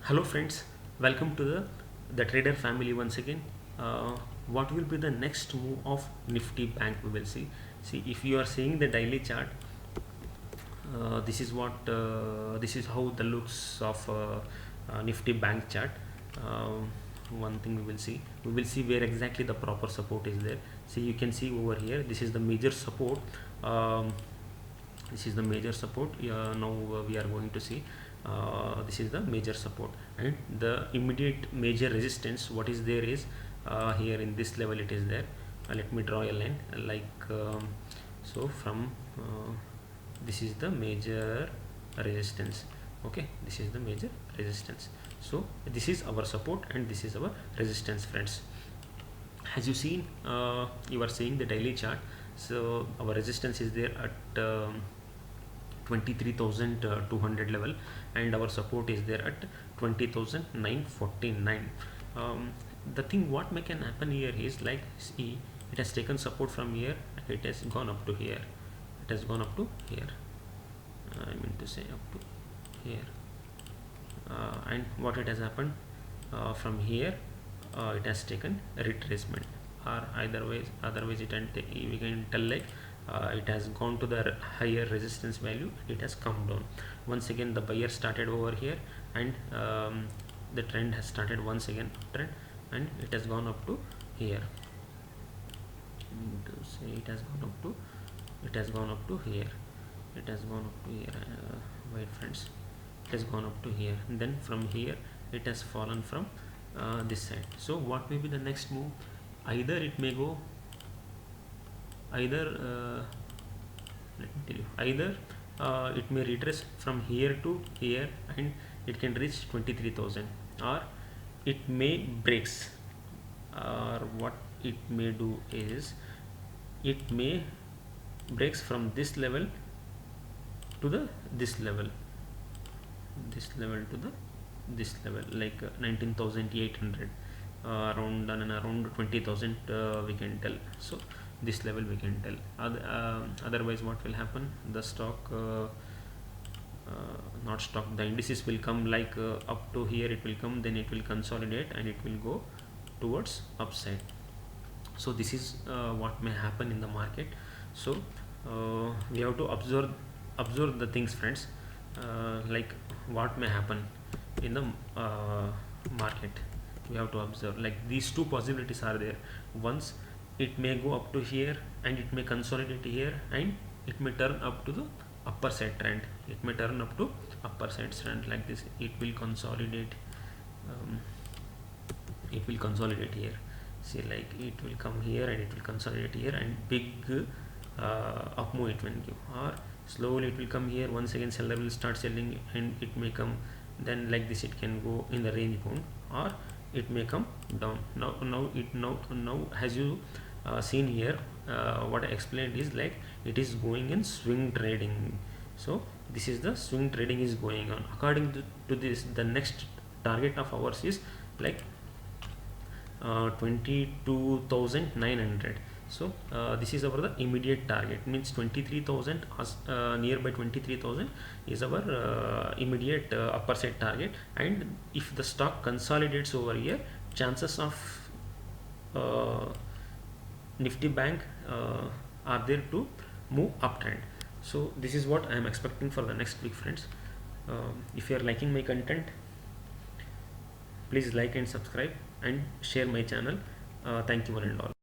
Hello friends, welcome to the trader family once again. What will be the next move of Nifty Bank? We will see. See, if you are seeing the daily chart, this is how the looks of Nifty Bank chart. One thing we will see where exactly the proper support is there. See, you can see over here, this is the major support. This is the major support. Now we are going to see this is the major support, and the immediate major resistance what is there is here in this level it is there. Let me draw a line like so from this is the major resistance. Okay, this is the major resistance. So this is our support and this is our resistance, friends. As you seen, you are seeing the daily chart. So our resistance is there at 23,200 level, and our support is there at 20,949. The thing what may can happen here is like, see, it has taken support from here, it has gone up to here, it has gone up to here, I mean to say up to here, and what it has happened from here, it has taken a retracement, or otherwise it can we can tell like it has gone to the higher resistance value, it has come down. Once again the buyer started over here, and the trend has started once again trend, and it has gone up to here. To say it has gone up to here, it has gone up to here. Wait friends, it has gone up to here, and then from here it has fallen from this side. So what may be the next move? Either it may go either let me tell you, either it may retrace from here to here and it can reach 23,000, or it may breaks, or what it may do is it may breaks from this level to the this level to the this level, like 19,800, around 20,000 we can tell. So this level we can tell. Otherwise what will happen, the stock not stock, the indices will come like up to here, it will come, then it will consolidate and it will go towards upside. So this is what may happen in the market. So we have to observe the things, friends, like what may happen in the market. We have to observe like these two possibilities are there. Once it may go up to here and it may consolidate here, and it may turn up to the upper side trend, it may turn up to upper side trend like this. It will consolidate, here. See, like it will come here and it will consolidate here, and big up move it will give, or slowly it will come here, once again seller will start selling and it may come, then like this it can go in the range bound, or it may come down. Now as you seen here, what I explained is like it is going in swing trading. So this is the swing trading is going on. According to this, the next target of ours is like 22,900. So this is our the immediate target, means 23,000, nearby 23,000 is our immediate upper side target. And if the stock consolidates over here, chances of Nifty Bank are there to move uptrend. So this is what I am expecting for the next week, friends. If you are liking my content, please like and subscribe and share my channel. Thank you one and all.